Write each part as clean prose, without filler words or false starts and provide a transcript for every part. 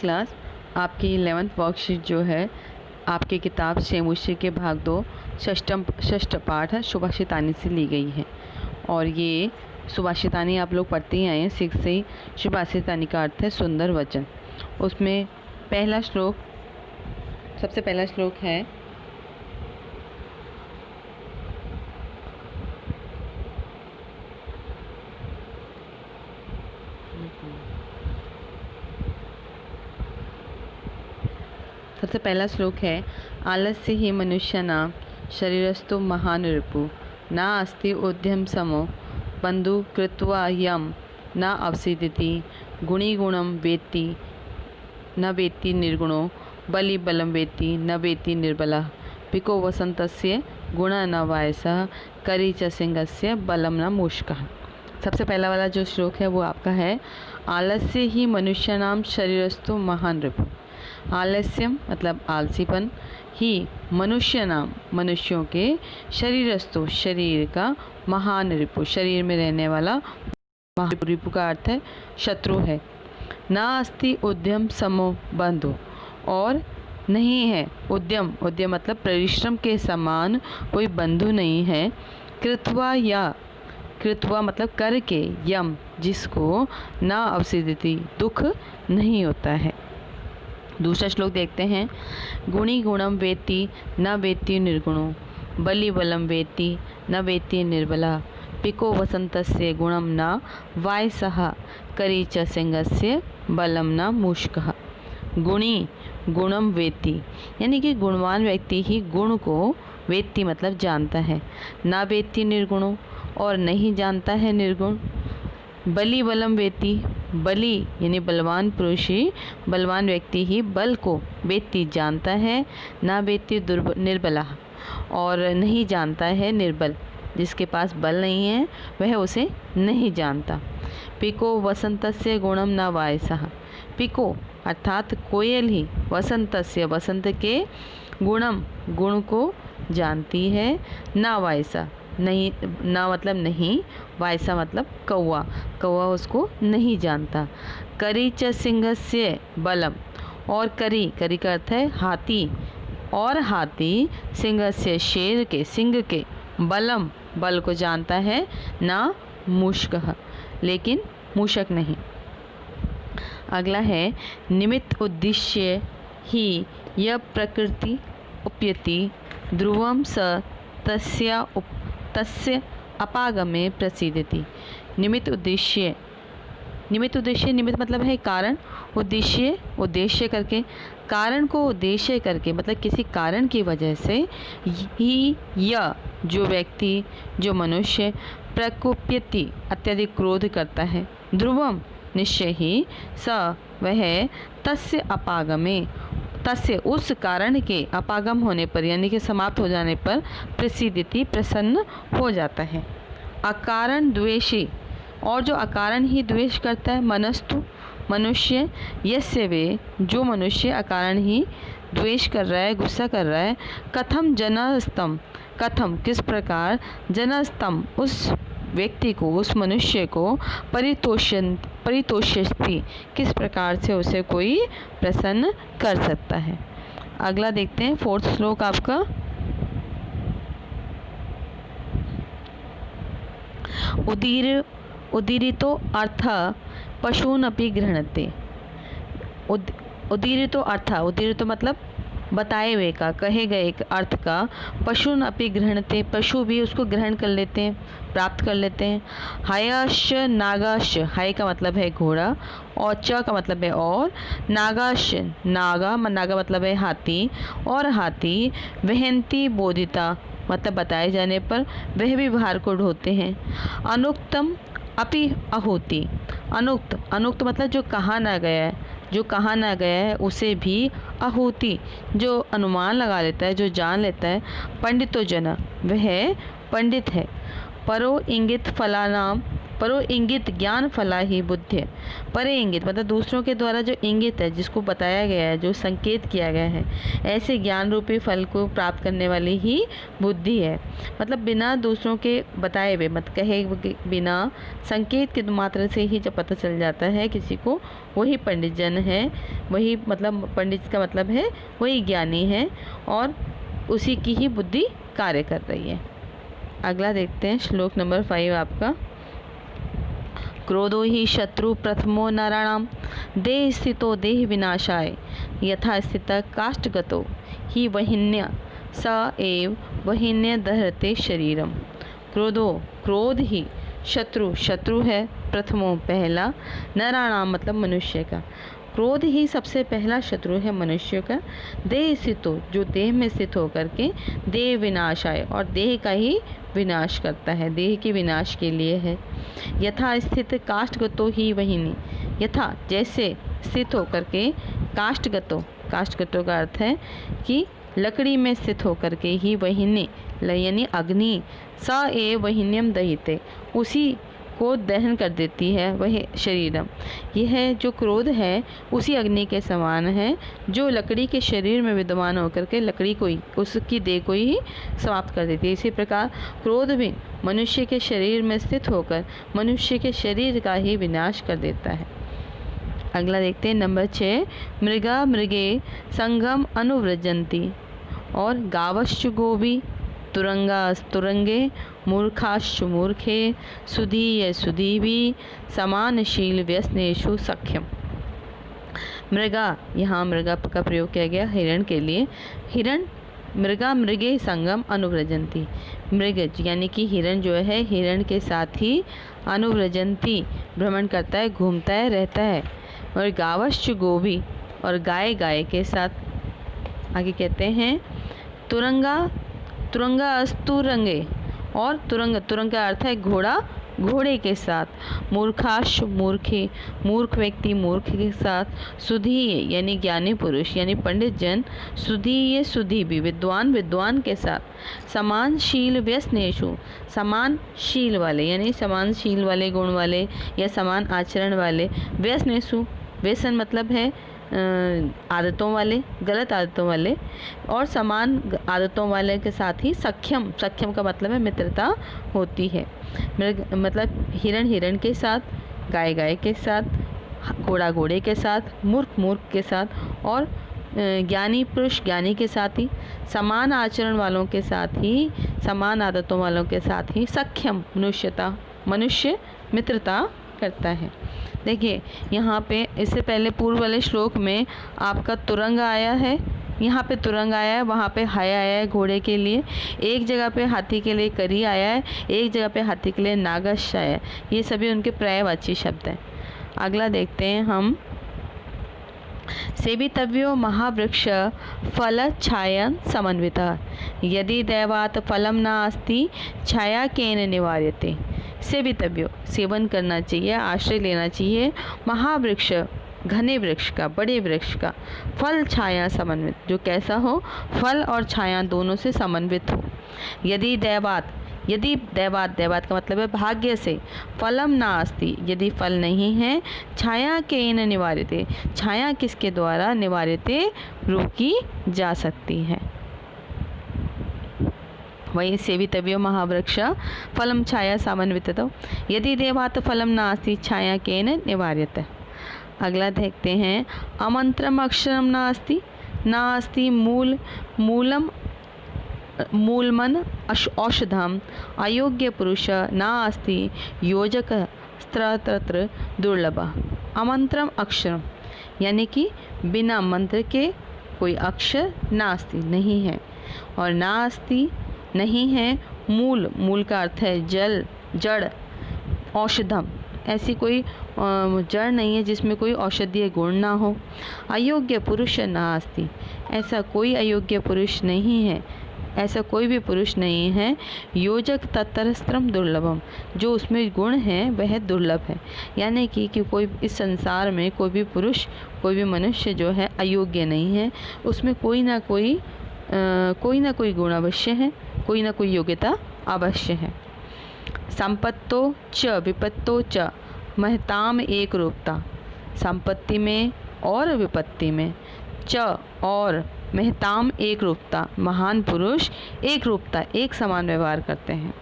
Class आपकी 11th worksheet जो है आपकी किताब शेमुशी के भाग 2 षष्ठ पाठ सुभाषितानी से ली गई है। और ये सुभाषितानी आप लोग पढ़ते ही आए हैं, सीख से ही। सुभाषितानी का अर्थ है सुंदर वचन। उसमें सबसे पहला श्लोक है आलस्य ही मनुष्याणां शरीरस्थो महान् रिपुः नास्ति उद्यम समो बन्धु कृत्वा यं न अवसीदति गुणी गुणं वेत्ति न वेत्ति निर्गुणो बलि बलं वेत्ति न वेत्ति निर्बलः पिको वसन्तस्य गुणः न वायसः करी च सिंहस्य बलं न मूषकः। सबसे पहला वाला जो श्लोक है वो आपका है, आलस्य ही मनुष्याणां शरीरस्थो महान् रिपुः। आलस्यम मतलब आलसीपन, ही मनुष्यों के शरीरस्थो शरीर का, महान रिपु शरीर में रहने वाला, रिपु का अर्थ है शत्रु है। ना अस्ति उद्यम समो बंधु, और नहीं है उद्यम मतलब परिश्रम के समान कोई बंधु नहीं है। कृत्वा मतलब करके, यम जिसको, ना अवसिद्धि दुख नहीं होता है। दूसरा श्लोक देखते हैं, गुणी गुणम वेत्ति न वेत्ति निर्गुणो बलि बलम वेत्ति न वेत्ति निर्बला पिको वसंतस्य गुणम न वायसः करी च सिंहस्य बलम न मूषकः। गुणी गुणम वेत्ति यानी कि गुणवान व्यक्ति ही गुण को वेत्ति मतलब जानता है, न वेत्ति निर्गुणो और नहीं जानता है निर्गुण। बलि बलम वेत्ति, बलि यानी बलवान पुरुष ही, बलवान व्यक्ति ही बल को वेत्ति जानता है, ना वेत्ति निर्बला और नहीं जानता है निर्बल, जिसके पास बल नहीं है वह उसे नहीं जानता। पिको वसंतस्य गुणम न वायसः, पिको अर्थात कोयल ही, वसंतस्य वसंत के, गुणम गुण को जानती है, ना वायसा नहीं, ना मतलब नहीं, वायसा मतलब कौवा उसको नहीं जानता। करी च सिंहस्य बलम, और करी का अर्थ है हाथी, और हाथी सिंहस्य शेर के, सिंह के, बलम बल को जानता है, ना मूषकः लेकिन मूषक नहीं। अगला है, निमित्त उद्देश्य ही यह प्रकृति उपयति ध्रुवम स तस्य अपागमे प्रसिद्धति। निमित्त उद्देश्य मतलब है कारण, उद्देश्य करके, कारण को उद्देश्य करके मतलब किसी कारण की वजह से ही यह जो व्यक्ति, जो मनुष्य, प्रकोप्यति अत्यधिक क्रोध करता है, ध्रुवम निश्चय ही, स वह, तस्य अपागमे तस्य उस कारण के अपागम होने पर यानी कि समाप्त हो जाने पर, प्रसिद्धति प्रसन्न हो जाता है। अकारण द्वेषी, और जो अकारण ही द्वेष करता है, मनस्तु मनुष्य, यस्य वे जो मनुष्य अकारण ही द्वेष कर रहा है, गुस्सा कर रहा है, कथम जनस्तम, कथम किस प्रकार, जनस्तम उस व्यक्ति को, उस मनुष्य को, परितोष्यति किस प्रकार से उसे कोई प्रसन्न कर सकता है। अगला देखते हैं, 4th श्लोक आपका, उदीरितो अर्थ पशून् अपि गृह्णते। उदीरितो मतलब बताए हुए का, कहे गए अर्थ का, पशून् अपि गृह्णते पशु भी उसको ग्रहण कर लेते हैं, प्राप्त कर लेते हैं। हयश्च नागाश्च, हय का मतलब है घोड़ा, और च का मतलब है और, नागाश्च नागा मतलब है हाथी, और हाथी वहन्ति बोधिता मतलब बताए जाने पर वह भी भार को ढोते हैं। अनुक्तम अपि अहोति, अनुक्त मतलब जो कहा ना गया है उसे भी, अहोति जो अनुमान लगा लेता है, जो जान लेता है। पंडितो जना वह पंडित है। परो इंगित फलानाम परो इंगित ज्ञान फला ही बुद्धि। परे इंगित मतलब दूसरों के द्वारा जो इंगित है, जिसको बताया गया है, जो संकेत किया गया है, ऐसे ज्ञान रूपी फल को प्राप्त करने वाली ही बुद्धि है। मतलब बिना दूसरों के बताए हुए, मत कहे बिना संकेत के मात्र से ही जब पता चल जाता है किसी को, वही पंडित जन है। वही मतलब पंडित का मतलब है वही ज्ञानी है, और उसी की ही बुद्धि कार्य कर रही है। अगला देखते हैं श्लोक नंबर 5 आपका। क्रोधो ही शत्रु प्रथमो नराणाम देह स्थितो देह विनाशाय यथा स्थित काष्ठगतो ही वहिन्य स एव वहिन्य दहरते शरीरम। क्रोधो क्रोध ही शत्रु है, प्रथमो पहला, नराणाम मतलब मनुष्य का। क्रोध ही सबसे पहला शत्रु है मनुष्य का। देह स्थितो जो देह में स्थित होकर के देह विनाशाय और देह का ही विनाश करता है, देह के विनाश के लिए है। यथा स्थित काष्ठगतो ही वहिनी, यथा जैसे स्थित होकर के, काष्ठगतो का अर्थ है कि लकड़ी में स्थित होकर के ही, वहिनी यानी अग्नि, स ए वहिन्यम दहिते उसी को दहन कर देती है वह शरीरम। यह जो क्रोध है उसी अग्नि के समान है जो लकड़ी के शरीर में विद्यमान होकर के लकड़ी को ही, उसकी देह को ही समाप्त कर देती है। इसी प्रकार क्रोध भी मनुष्य के शरीर में स्थित होकर मनुष्य के शरीर का ही विनाश कर देता है। अगला देखते हैं नंबर 6। मृगा मृगे संगम अनुव्रजंती और गावश्च गोभी तुरंगे मूर्खाश्च मूर्खे सुधीय सुधीभी समानशील व्यसनेषु सख्यम। मृगा, यहाँ मृगा का प्रयोग किया गया हिरण के लिए। हिरण मृगा मृगे संगम अनुव्रजंती, मृग यानी कि हिरण जो है हिरण के साथ ही अनुव्रजंती भ्रमण करता है, घूमता है, रहता है। और गावश्च गोभी और गाय के साथ। आगे कहते हैं तुरंगा अस्तुरंगे और तुरंग का अर्थ है घोड़े के साथ। मूर्खाश मूर्खे मूर्ख व्यक्ति मूर्ख के साथ। सुधीय यानी ज्ञानी पुरुष यानी पंडित जन। सुधीय सुधी भी विद्वान के साथ। समानशील व्यसनेषु समान शील वाले यानी समान शील वाले गुण वाले या समान आचरण वाले। व्यसनेषु व्यसन मतलब है आदतों वाले, गलत आदतों वाले, और समान आदतों वाले के साथ ही सख्यम का मतलब है मित्रता होती है। मतलब हिरण के साथ, गाय के साथ, घोड़े के साथ, मूर्ख के साथ, और ज्ञानी पुरुष ज्ञानी के साथ ही, समान आचरण वालों के साथ ही, समान आदतों वालों के साथ ही सख्यम मनुष्य मित्रता करता है। देखिए यहाँ पे इससे पहले पूर्व वाले श्लोक में आपका तुरंग आया है, यहाँ पे तुरंग आया है, वहाँ पे हाय आया है घोड़े के लिए, एक जगह पे हाथी के लिए करी आया है, एक जगह पे हाथी के लिए नागश आया है। ये सभी उनके पर्यायवाची शब्द हैं। अगला देखते हैं हम। सेवितव्यो महावृक्ष फल छाया समन्वितः यदि दैवात फलम नास्ति छाया केन निवार्यते। सेवितव्यो सेवन करना चाहिए, आश्रय लेना चाहिए महावृक्ष घने वृक्ष का, बड़े वृक्ष का। फल छाया समन्वित जो कैसा हो, फल और छाया दोनों से समन्वित हो। यदि दैवात का मतलब है भाग्य से, फलम नास्ति यदि फल नहीं है, छाया केन निवार्यते छाया किसके द्वारा निवार्यते रोकी जा सकती है। वही सेवितव्यो महावृक्ष फलम छाया समन्वितः यदि देवात फलम नास्ति छाया केन निवार्यते। अगला देखते हैं। अमंत्रम अक्षरम नास्ति मूलमन औषधम अयोग्य पुरुष नास्ति योजक स्त्रत्र दुर्लभ। अमंत्रम अक्षरम यानी कि बिना मंत्र के कोई अक्षर नास्ति नहीं है, और नास्ति नहीं है, मूल का अर्थ है जड़। औषधम ऐसी कोई जड़ नहीं है जिसमें कोई औषधीय गुण ना हो। अयोग्य पुरुष नास्ति ऐसा कोई अयोग्य पुरुष नहीं है, ऐसा कोई भी पुरुष नहीं है। योजक तत्तरस्त्रम दुर्लभम जो उसमें गुण है वह दुर्लभ है। यानी कि कोई इस संसार में कोई भी पुरुष कोई भी मनुष्य जो है अयोग्य नहीं है, उसमें कोई ना कोई गुण अवश्य है, कोई ना कोई योग्यता अवश्य है। संपत्तो च विपत्तो च महताम एक रूपता। संपत्ति में और विपत्ति में, च और महताम एक रूपता, महान पुरुष एक रूपता एक समान व्यवहार करते हैं।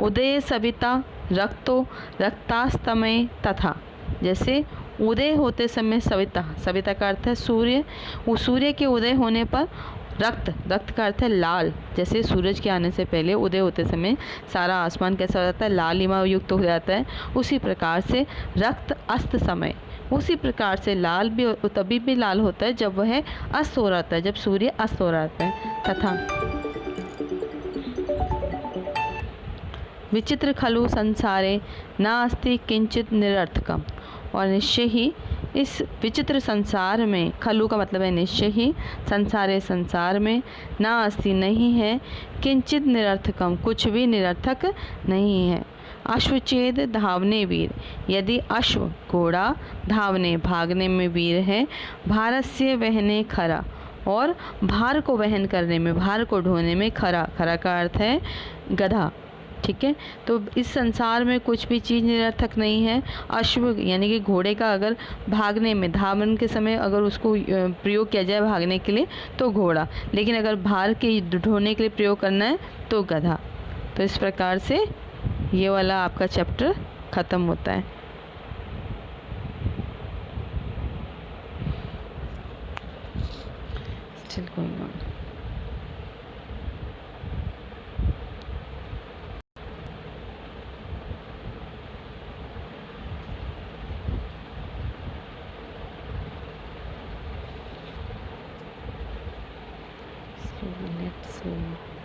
उदय सविता रक्तो रक्तास्तमय तथा, जैसे उदय होते समय सविता, सविता का अर्थ है सूर्य, वो सूर्य के उदय होने पर रक्त, रक्त का अर्थ है लाल, जैसे सूरज के आने से पहले उदय होते समय सारा आसमान कैसा हो जाता है, लालिमा युक्त हो जाता है। उसी प्रकार से रक्त अस्त समय, उसी प्रकार से लाल भी तभी भी लाल होता है जब वह अस्त हो रहता है, जब सूर्य अस्त हो रहता है। तथा विचित्र खलु संसारे नास्ति किंचित निरर्थकम, और निश्चय ही इस विचित्र संसार में, खलु का मतलब है निश्चय ही, संसारे संसार में, ना अस्ति नहीं है, किंचित निरर्थकम कुछ भी निरर्थक नहीं है। अश्वचेद धावने वीर, यदि अश्व घोड़ा धावने भागने में वीर है, भारत से वहने खरा, और भार को वहन करने में, भार को ढोने में खरा, खरा का अर्थ है गधा। ठीक है, तो इस संसार में कुछ भी चीज़ निरर्थक नहीं है। अश्व यानी कि घोड़े का अगर भागने में, धावन के समय अगर उसको प्रयोग किया जाए भागने के लिए तो घोड़ा, लेकिन अगर भार के ढोने के लिए प्रयोग करना है तो गधा। तो इस प्रकार से ये वाला आपका चैप्टर ख़त्म होता है। Still going on. So let's